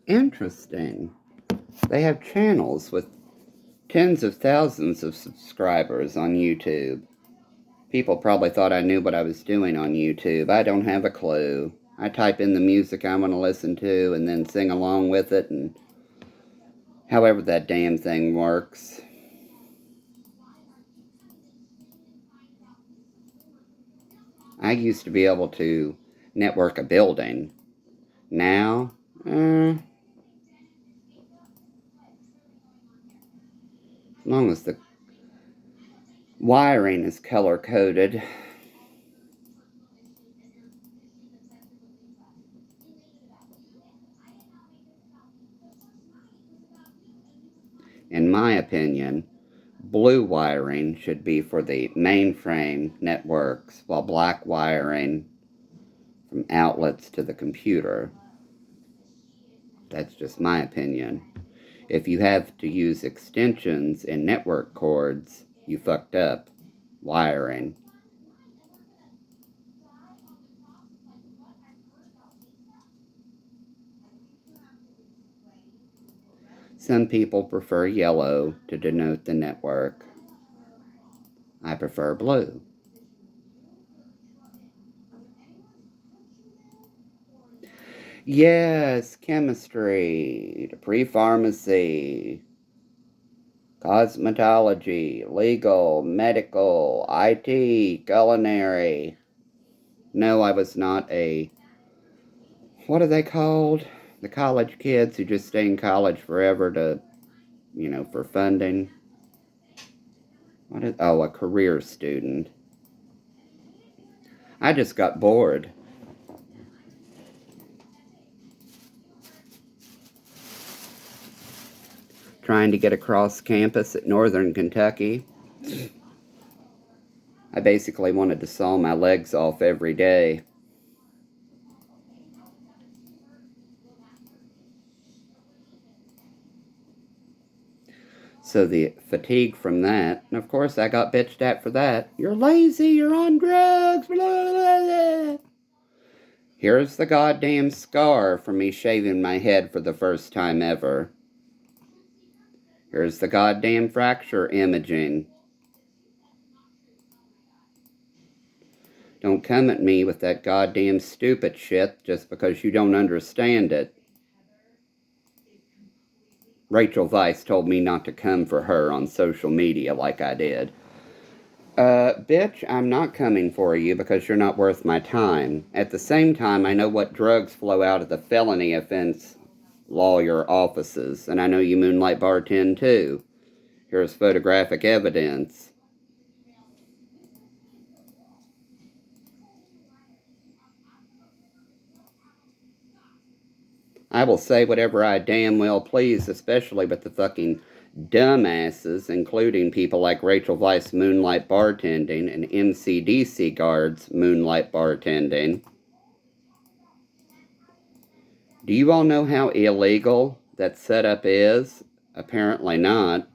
Interesting. They have channels with tens of thousands of subscribers on YouTube. People probably thought I knew what I was doing on YouTube. I don't have a clue. I type in the music I want to listen to and then sing along with it, and however that damn thing works. I used to be able to network a building. Now, as long as the wiring is color-coded. In my opinion, blue wiring should be for the mainframe networks, while black wiring from outlets to the computer. That's just my opinion. If you have to use extensions and network cords, you fucked up wiring. Some people prefer yellow to denote the network. I prefer blue. Yes, chemistry, pre-pharmacy, cosmetology, legal, medical, IT, culinary. No, I was not what are they called? The college kids who just stay in college forever to, for funding. A career student. I just got bored. Trying to get across campus at Northern Kentucky. I basically wanted to saw my legs off every day. So the fatigue from that, and of course I got bitched at for that. You're lazy, you're on drugs, blah, blah, blah. Here's the goddamn scar from me shaving my head for the first time ever. Here's the goddamn fracture imaging. Don't come at me with that goddamn stupid shit just because you don't understand it. Rachel Weisz told me not to come for her on social media like I did. Bitch, I'm not coming for you because you're not worth my time. At the same time, I know what drugs flow out of the felony offense lawyer offices, and I know you moonlight bartend too. Here's photographic evidence. I will say whatever I damn well please, especially with the fucking dumbasses, including people like Rachel Weisz moonlight bartending and MCDC guards moonlight bartending. Do you all know how illegal that setup is? Apparently not.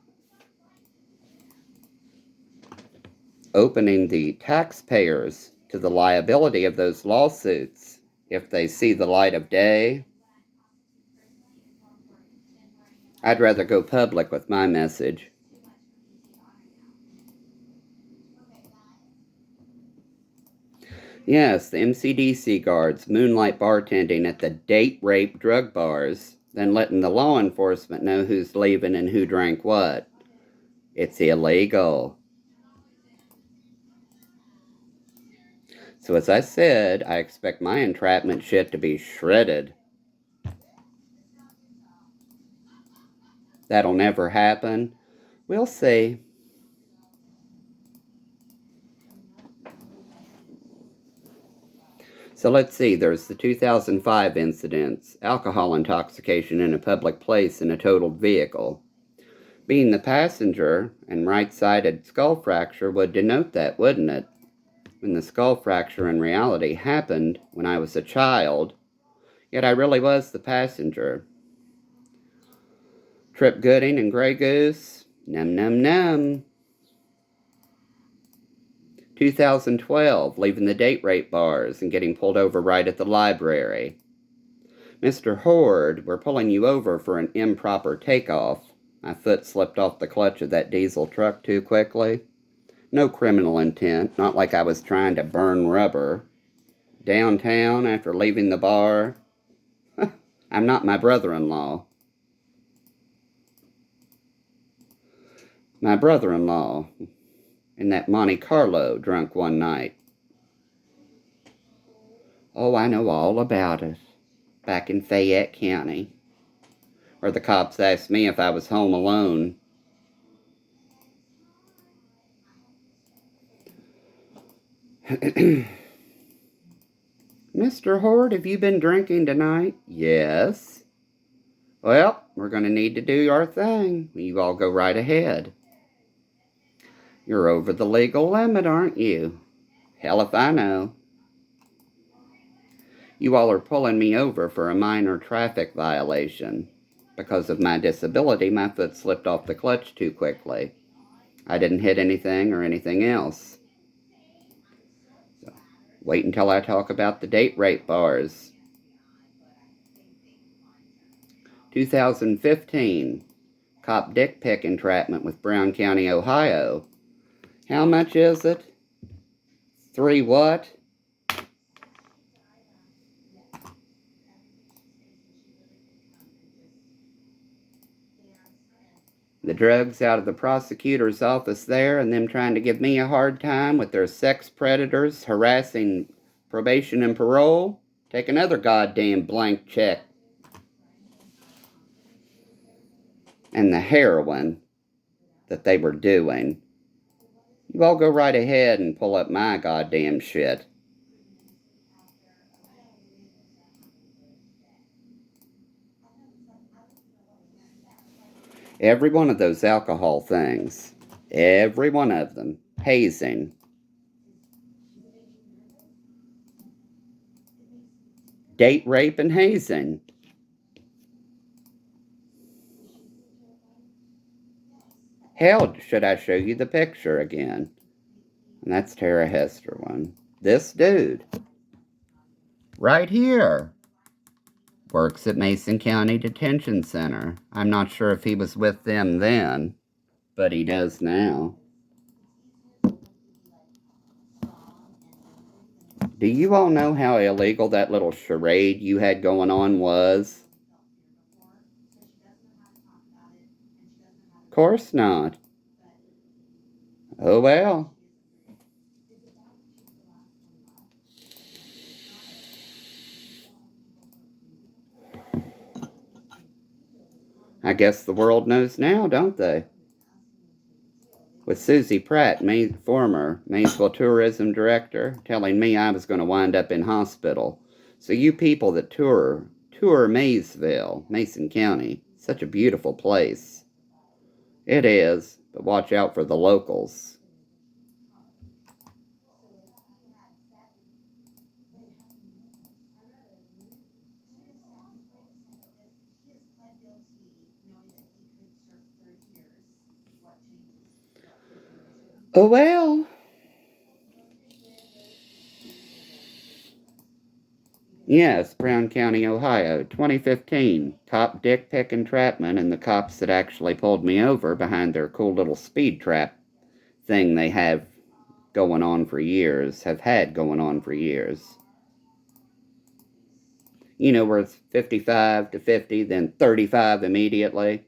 Opening the taxpayers to the liability of those lawsuits if they see the light of day. I'd rather go public with my message. Yes, the MCDC guards moonlight bartending at the date rape drug bars, then letting the law enforcement know who's leaving and who drank what. It's illegal. So as I said, I expect my entrapment shit to be shredded. That'll never happen. We'll see. So let's see, there's the 2005 incidents, alcohol intoxication in a public place in a totaled vehicle. Being the passenger and right-sided skull fracture would denote that, wouldn't it? When the skull fracture in reality happened when I was a child, yet I really was the passenger. Trip Gooding and Grey Goose, num num num. 2012, leaving the date rape bars and getting pulled over right at the library. Mr. Horde, we're pulling you over for an improper takeoff. My foot slipped off the clutch of that diesel truck too quickly. No criminal intent, not like I was trying to burn rubber. Downtown after leaving the bar. I'm not my brother-in-law. My brother-in-law in that Monte Carlo drunk one night. Oh, I know all about it. Back in Fayette County, where the cops asked me if I was home alone. Mr. Horde, have you been drinking tonight? Yes. Well, we're going to need to do our thing. You all go right ahead. You're over the legal limit, aren't you? Hell if I know. You all are pulling me over for a minor traffic violation. Because of my disability, my foot slipped off the clutch too quickly. I didn't hit anything or anything else. So, wait until I talk about the date rape bars. 2015, cop dick pic entrapment with Brown County, Ohio. How much is it? 3 what? The drugs out of the prosecutor's office there, and them trying to give me a hard time with their sex predators harassing probation and parole. Take another goddamn blank check. And the heroin that they were doing. You all go right ahead and pull up my goddamn shit. Every one of those alcohol things. Every one of them. Hazing. Date rape and hazing. Hell, should I show you the picture again? And that's Tara Hester one. This dude. Right here. Works at Mason County Detention Center. I'm not sure if he was with them then, but he does now. Do you all know how illegal that little charade you had going on was? Of course not. Oh well. I guess the world knows now, don't they? With Susie Pratt, former Maysville tourism director, telling me I was going to wind up in hospital. So you people that tour Maysville, Mason County, such a beautiful place. It is, but watch out for the locals. Oh well. Yes, Brown County, Ohio, 2015. Cop dick pic entrapment, and the cops that actually pulled me over behind their cool little speed trap thing they have going on for years, have had going on for years. You know, where it's 55 to 50, then 35 immediately.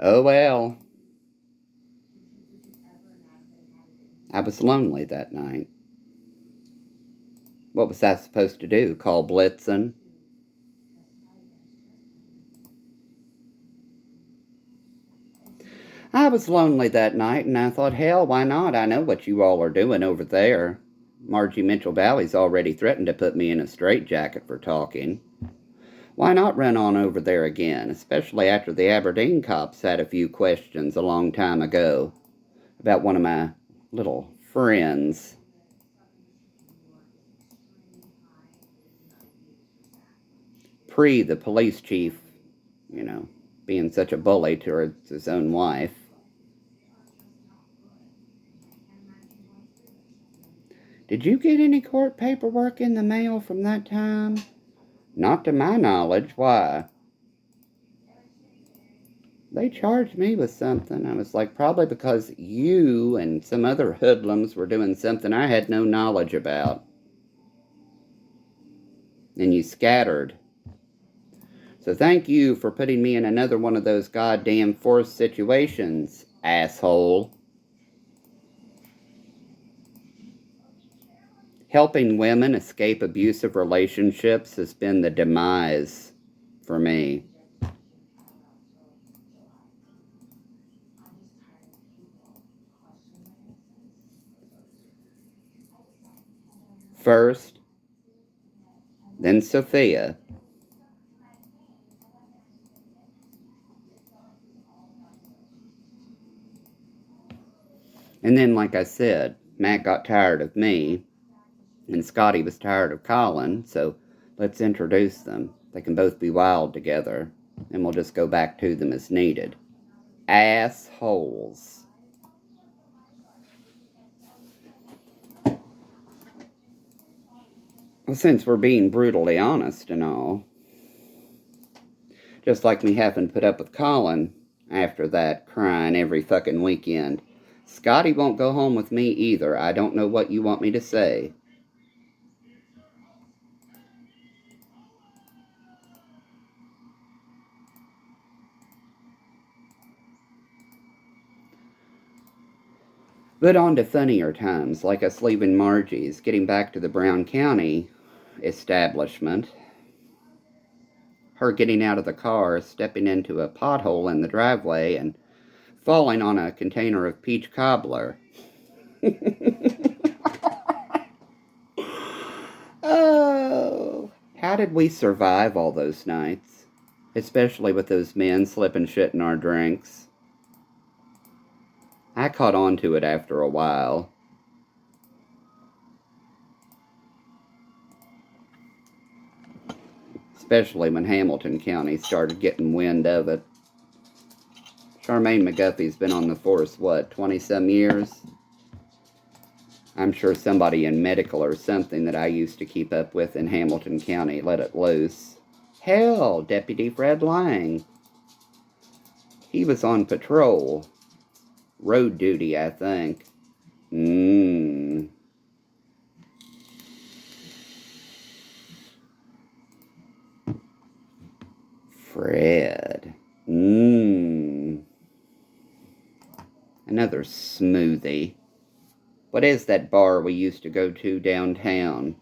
Oh well. I was lonely that night. What was I supposed to do? Call Blitzen? I was lonely that night, and I thought, hell, why not? I know what you all are doing over there. Margie Mitchell Bowie's already threatened to put me in a straitjacket for talking. Why not run on over there again, especially after the Aberdeen cops had a few questions a long time ago about one of my little friends. The police chief, being such a bully towards his own wife. Did you get any court paperwork in the mail from that time? Not to my knowledge. Why? They charged me with something. I was like, probably because you and some other hoodlums were doing something I had no knowledge about. And you scattered. So thank you for putting me in another one of those goddamn forced situations, asshole. Helping women escape abusive relationships has been the demise for me. First, then Sophia. And then, like I said, Matt got tired of me, and Scotty was tired of Colin, so let's introduce them. They can both be wild together, and we'll just go back to them as needed. Assholes. Well, since we're being brutally honest and all, just like me having put up with Colin after that, crying every fucking weekend. Scotty won't go home with me either. I don't know what you want me to say. But on to funnier times, like us leaving Margie's, getting back to the Brown County establishment. Her getting out of the car, stepping into a pothole in the driveway, and falling on a container of peach cobbler. Oh, how did we survive all those nights? Especially with those men slipping shit in our drinks. I caught on to it after a while. Especially when Hamilton County started getting wind of it. Charmaine McGuffey's been on the force, 20-some years? I'm sure somebody in medical or something that I used to keep up with in Hamilton County let it loose. Hell, Deputy Fred Lang. He was on patrol. Road duty, I think. Fred. Another smoothie. What is that bar we used to go to downtown?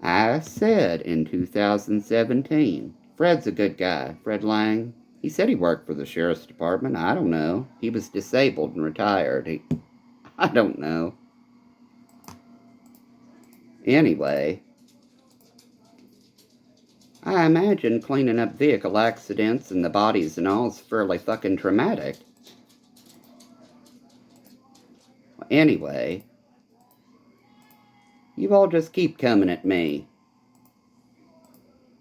I said in 2017. Fred's a good guy. Fred Lang. He said he worked for the sheriff's department. I don't know. He was disabled and retired. I don't know. Anyway, I imagine cleaning up vehicle accidents and the bodies and all is fairly fucking traumatic. Anyway, you all just keep coming at me.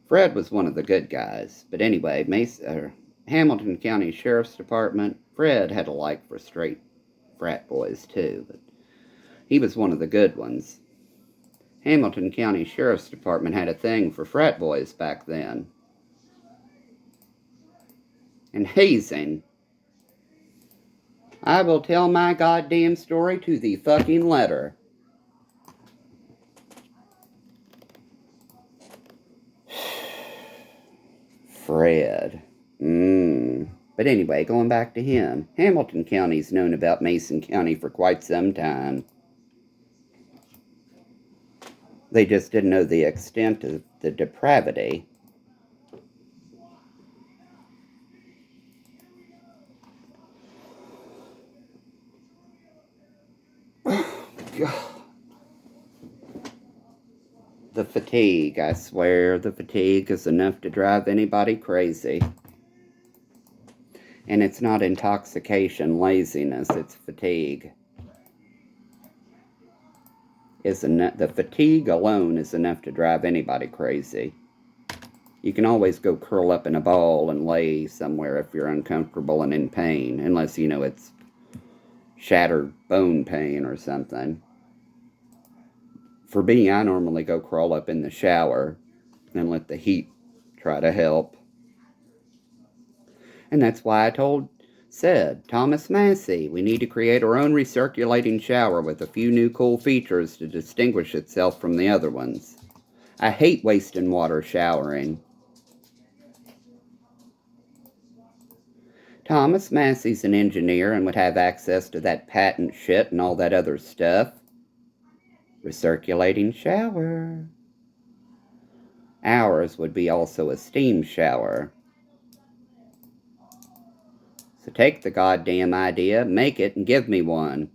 Fred was one of the good guys. But anyway, Hamilton County Sheriff's Department, Fred had a like for straight frat boys too, but he was one of the good ones. Hamilton County Sheriff's Department had a thing for frat boys back then. And hazing. I will tell my goddamn story to the fucking letter. Fred. But anyway, going back to him. Hamilton County's known about Mason County for quite some time. They just didn't know the extent of the depravity. God. The fatigue, I swear, the fatigue is enough to drive anybody crazy. And it's not intoxication, laziness, it's fatigue. The fatigue alone is enough to drive anybody crazy. You can always go curl up in a ball and lay somewhere if you're uncomfortable and in pain, unless you know it's shattered bone pain or something. For me, I normally go crawl up in the shower and let the heat try to help. And that's why I said, Thomas Massie, we need to create our own recirculating shower with a few new cool features to distinguish itself from the other ones. I hate wasting water showering. Thomas Massey's an engineer and would have access to that patent shit and all that other stuff. Recirculating shower. Ours would be also a steam shower. So take the goddamn idea, make it, and give me one.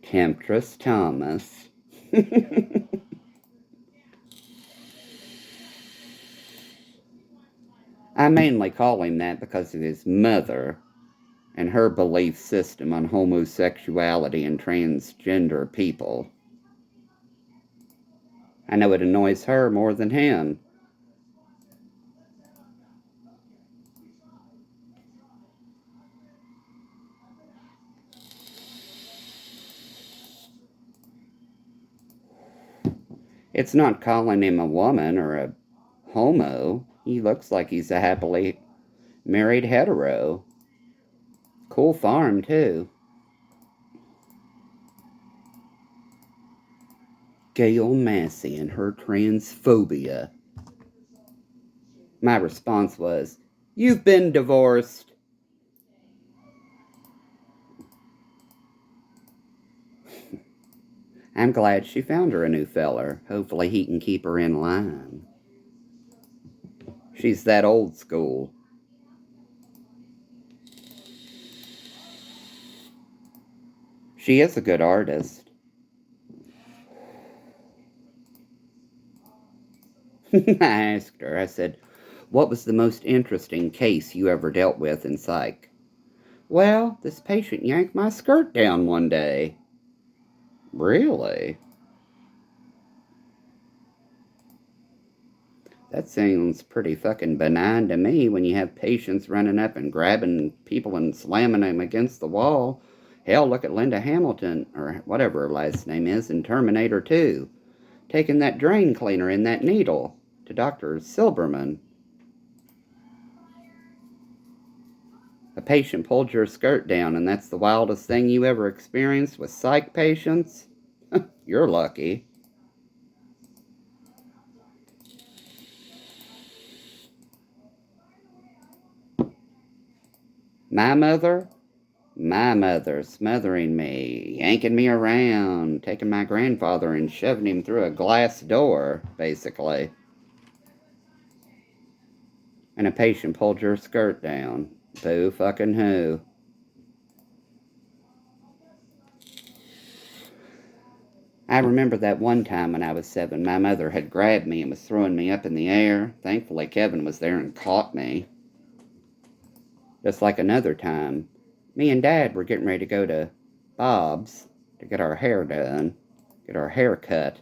Temptress Thomas. I mainly call him that because of his mother and her belief system on homosexuality and transgender people. I know it annoys her more than him. It's not calling him a woman or a homo. He looks like he's a happily married hetero. Cool farm, too. Gail Massey and her transphobia. My response was, "You've been divorced." I'm glad she found her a new feller. Hopefully he can keep her in line. She's that old school. She is a good artist. I asked her, I said, what was the most interesting case you ever dealt with in psych? Well, this patient yanked my skirt down one day. Really? That sounds pretty fucking benign to me when you have patients running up and grabbing people and slamming them against the wall. Hell, look at Linda Hamilton, or whatever her last name is, in Terminator 2, taking that drain cleaner in that needle to Dr. Silberman. A patient pulled your skirt down, and that's the wildest thing you ever experienced with psych patients? You're lucky. My mother? My mother smothering me, yanking me around, taking my grandfather and shoving him through a glass door, basically. And a patient pulled your skirt down. Boo fucking who. I remember that one time when I was 7, my mother had grabbed me and was throwing me up in the air. Thankfully, Kevin was there and caught me. Just like another time, me and Dad were getting ready to go to Bob's to get our hair done, get our hair cut.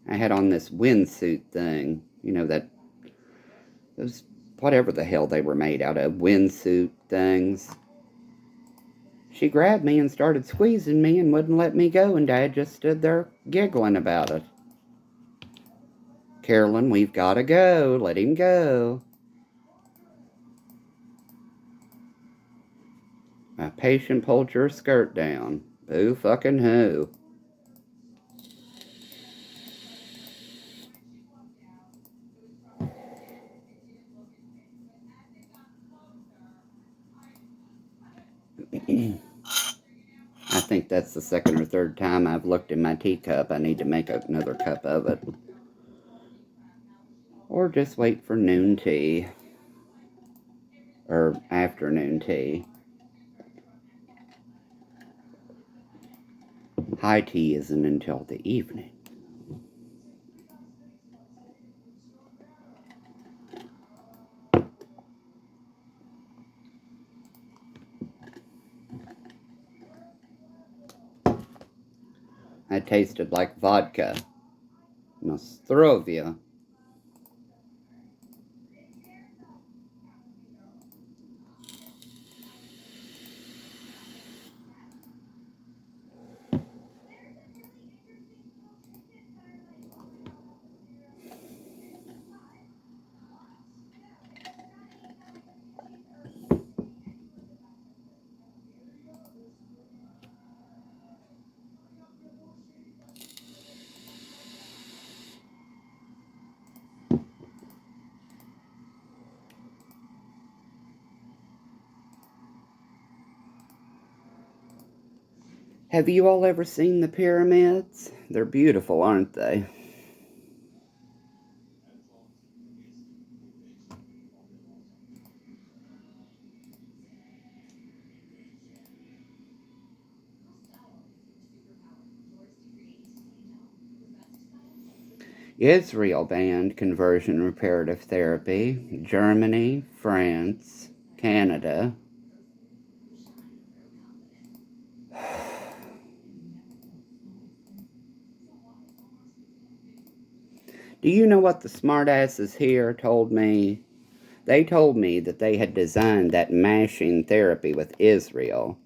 I had on this windsuit thing, you know, those, whatever the hell they were made out of, windsuit things. She grabbed me and started squeezing me and wouldn't let me go, and Dad just stood there giggling about it. Carolyn, we've got to go. Let him go. A patient pulled your skirt down. Boo fucking who. I think that's the second or third time I've looked in my teacup. I need to make another cup of it. Or just wait for noon tea. Or afternoon tea. High tea isn't until the evening. It tasted like vodka. Nostrovia. Have you all ever seen the pyramids? They're beautiful, aren't they? Israel banned conversion reparative therapy. Germany, France, Canada. Do you know what the smartasses here told me? They told me that they had designed that mashing therapy with Israel.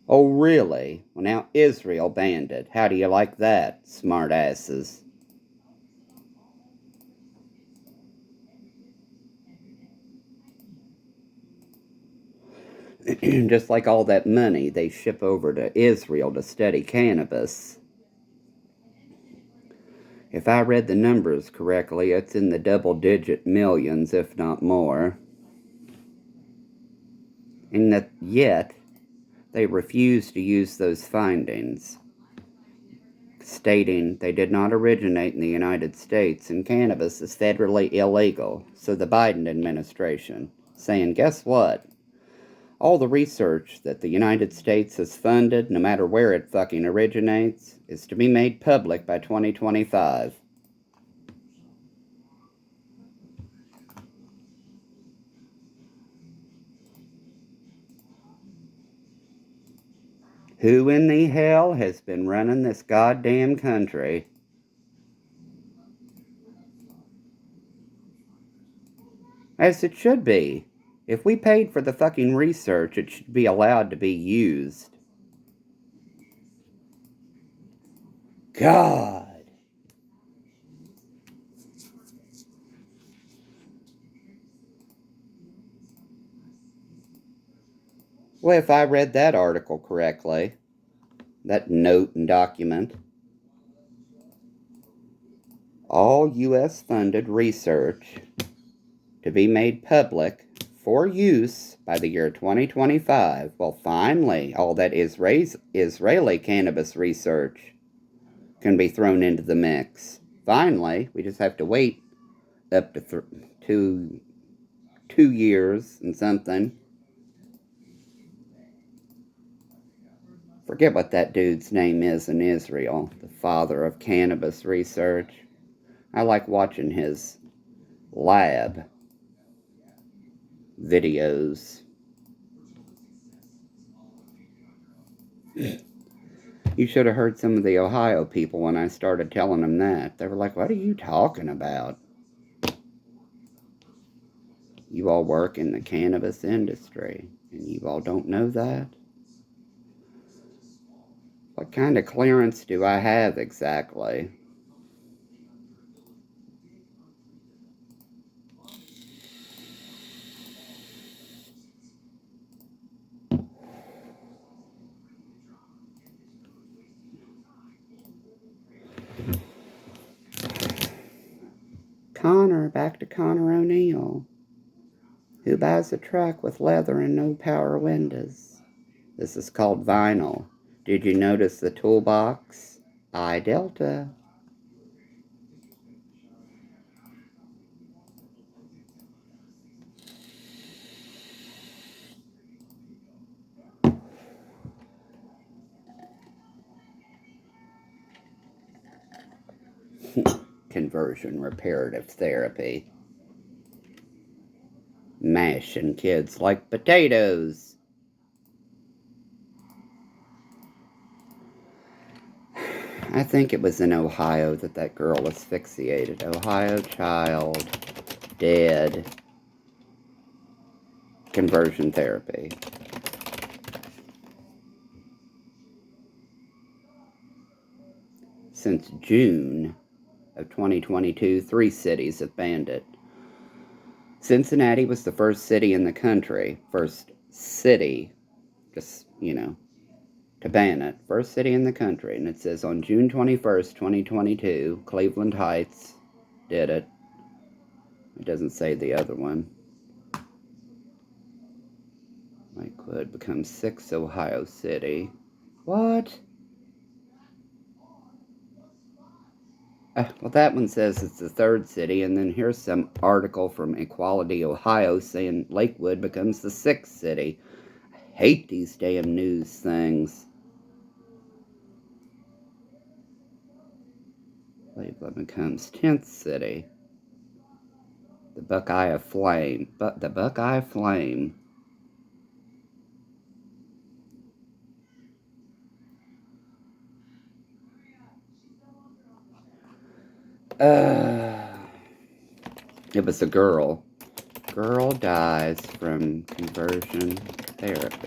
Oh, really? Well, now Israel banned it. How do you like that, smartasses? Just like all that money they ship over to Israel to study cannabis. If I read the numbers correctly, it's in the double-digit millions, if not more. And that yet, they refuse to use those findings, stating they did not originate in the United States and cannabis is federally illegal. So the Biden administration saying, guess what? All the research that the United States has funded, no matter where it fucking originates, is to be made public by 2025. Who in the hell has been running this goddamn country? As it should be. If we paid for the fucking research, it should be allowed to be used. God. Well, if I read that article correctly, that note and document, all U.S. funded research to be made public for use by the year 2025. Well, finally, all that Israeli cannabis research can be thrown into the mix. Finally, we just have to wait up to 2 years and something. Forget what that dude's name is in Israel, the father of cannabis research. I like watching his lab videos. You should have heard some of the Ohio people when I started telling them that. They were like, what are you talking about? You all work in the cannabis industry, and you all don't know that? What kind of clearance do I have exactly? Connor, back to Connor O'Neill. Who buys a truck with leather and no power windows? This is called vinyl. Did you notice the toolbox? I Delta. Conversion reparative therapy. Mashing kids like potatoes. I think it was in Ohio that girl was asphyxiated. Ohio child dead. Conversion therapy. Since June of 2022, 3 cities have banned it. Cincinnati was the first city in the country, first city, just, to ban it. First city in the country. And it says on June 21st, 2022, Cleveland Heights did it. It doesn't say the other one. Lakewood becomes 6th Ohio city. What? Well, that one says it's the 3rd city, and then here's some article from Equality Ohio saying Lakewood becomes the 6th city. I hate these damn news things. Cleveland becomes 10th city. The Buckeye Flame. But the Buckeye Flame. It was a girl. Girl dies from conversion therapy.